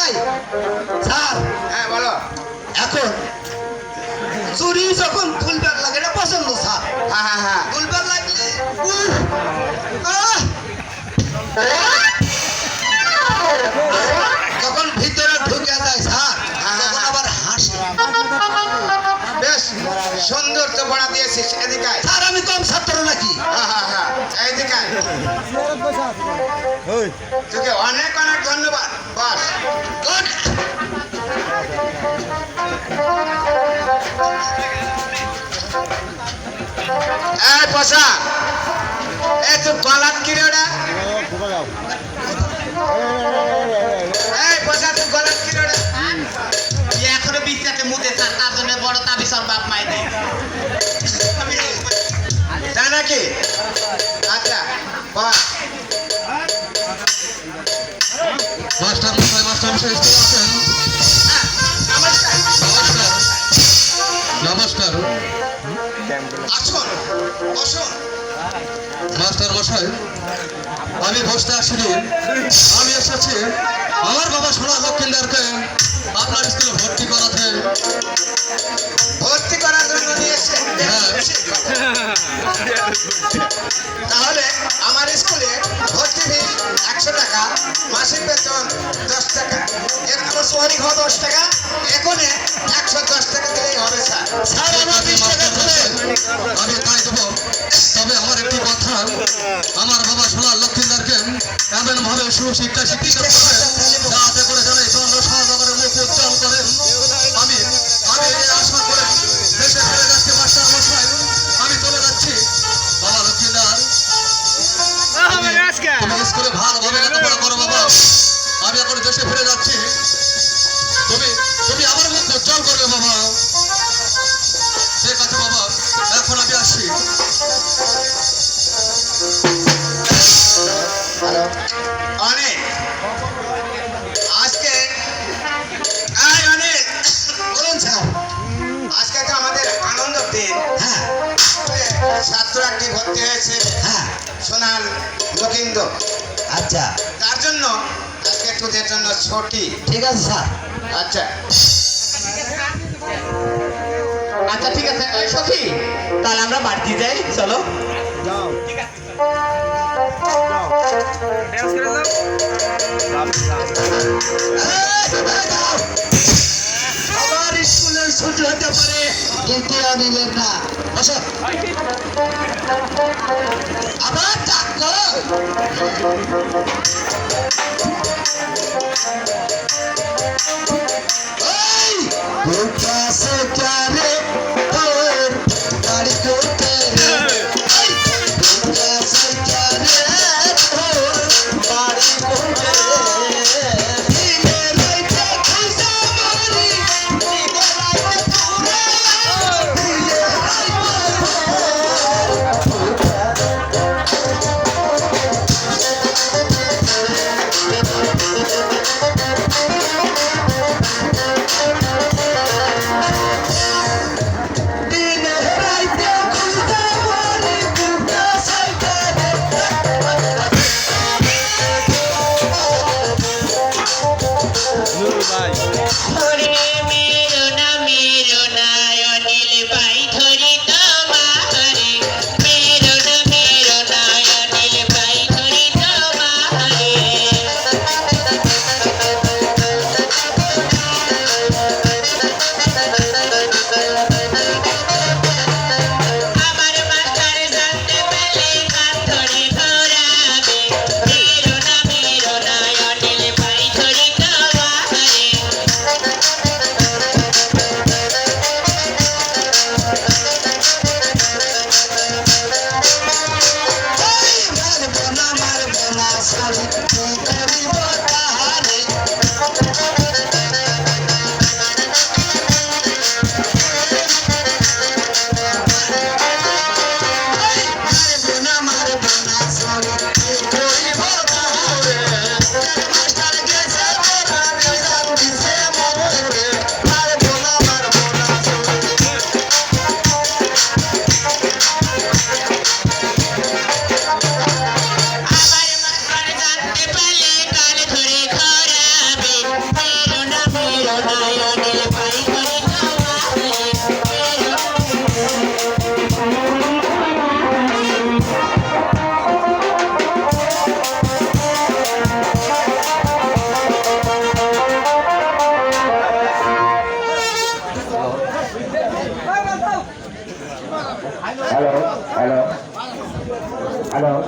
এই স্যার, হ্যাঁ বলো। এখন চুরি যখন দুলবার লাগে এটা পছন্দ স্যার। হ্যাঁ হ্যাঁ হ্যাঁ দুলবার লাগলে উফ, আহ! যখন ভিতরে ঢুকে যায় স্যার, তখন আবার হাসে। বেশ সুন্দর তো পড়া দিয়েছিস, এদিকে আয়। স্যার আমি কম ছাত্র নাকি? হ্যাঁ হ্যাঁ হ্যাঁ এইদিকে আয়। তোকে অনেক অনেক ধন্যবাদ। বাস গুড। এই পয়সা, এই তোর গলাত কি রে ওটা? এই পয়সা, তোর গলাত কি রে ওটা? এখনো বিছাতে মুতে স্যার, তার জন্য বড় তাবিজ বাপ মাই দেয়। তাই নাকি? আচ্ছা বাহ। মাস্টার মশাই, মাস্টার মশাই স্কুলে আছেন? নমস্কার। নমস্কার। নমস্কার আসুন বসুন। মাস্টার মশাই, আমি বসতে আসিনি, আমি এসেছি আমার বাবা সোনা লক্ষ্মীদারকে আপনার স্কুলে ভর্তি করাতে। ভর্তি করার জন্য নিয়ে এসেছেন? তাহলে আমার স্কুলে ভর্তি ফিস 100 টাকা, মাসিক বেতন 10 টাকা, এর খরচ ওয়ারিং হয় 10 টাকা, এখন 110 টাকা দিলেই হবে স্যার। স্যার আমার 20 টাকা ধরে আমি তাই দেবো। তবে আমার একটি কথা, আমার বাবা সোনা লক্ষ্মীদারকে এমন ভাবে সুশিক্ষা শিক্ষিত করবেন যাতে করে যেন এই চন্দ্র সহযোগের মুখ উজ্জ্বল করেন। আমি আমি এই আশা করে দেশে ফিরে যাচ্ছি মাস্টার মশাই, আমি চলে যাচ্ছি। বাবা লক্ষ্মীদার, তুমি স্কুলে ভালোভাবে লেখাপড়া করো বাবা, আমি এখন দেশে ফিরে যাচ্ছি। তুমি তুমি আমার মুখ উজ্জ্বল করবে বাবা। ঠিক আছে বাবা, এখন আমি আসছি। অনেক আজকে অনেক বলুন স্যার। আজকে তো আমাদের আনন্দের দিন। হ্যাঁ ছাত্ররা কি ভর্তি হয়েছে হ্যাঁ, সোনাল লকিন্দ, আচ্ছা তার জন্য আজকে তোদের জন্য ছুটি। ঠিক আছে স্যার। আচ্ছা আচ্ছা ঠিক আছে, এই সখী তাহলে আমরা বাড়তি যাই, চলো। আমার স্কুলের ছুটি হতে পারে কিন্তু অনিলের না। বসো। আবার ডাকো। ওই ভুকা সে ক্যারে তোর গাড়ি কোতে রে। ওই ভুকা সে ক্যারে তোর গাড়ি কোতে রে। দিনে রাইতে খুঁজা মারি, দিনে রাইতে পুরে, দিনে রাইতে খুঁজা মারি, ভুকা সে ক্যারে। ওরে মেরো না অনিল ভাই ধরি তোমারে, মেরো না অনিল ভাই ধরি তোমারে। আমার মাথার জানতে পেলে কান ধরে ঘোরাবে, মেরো না অনিল ভাই ধরি তোমারে। Hello hello hello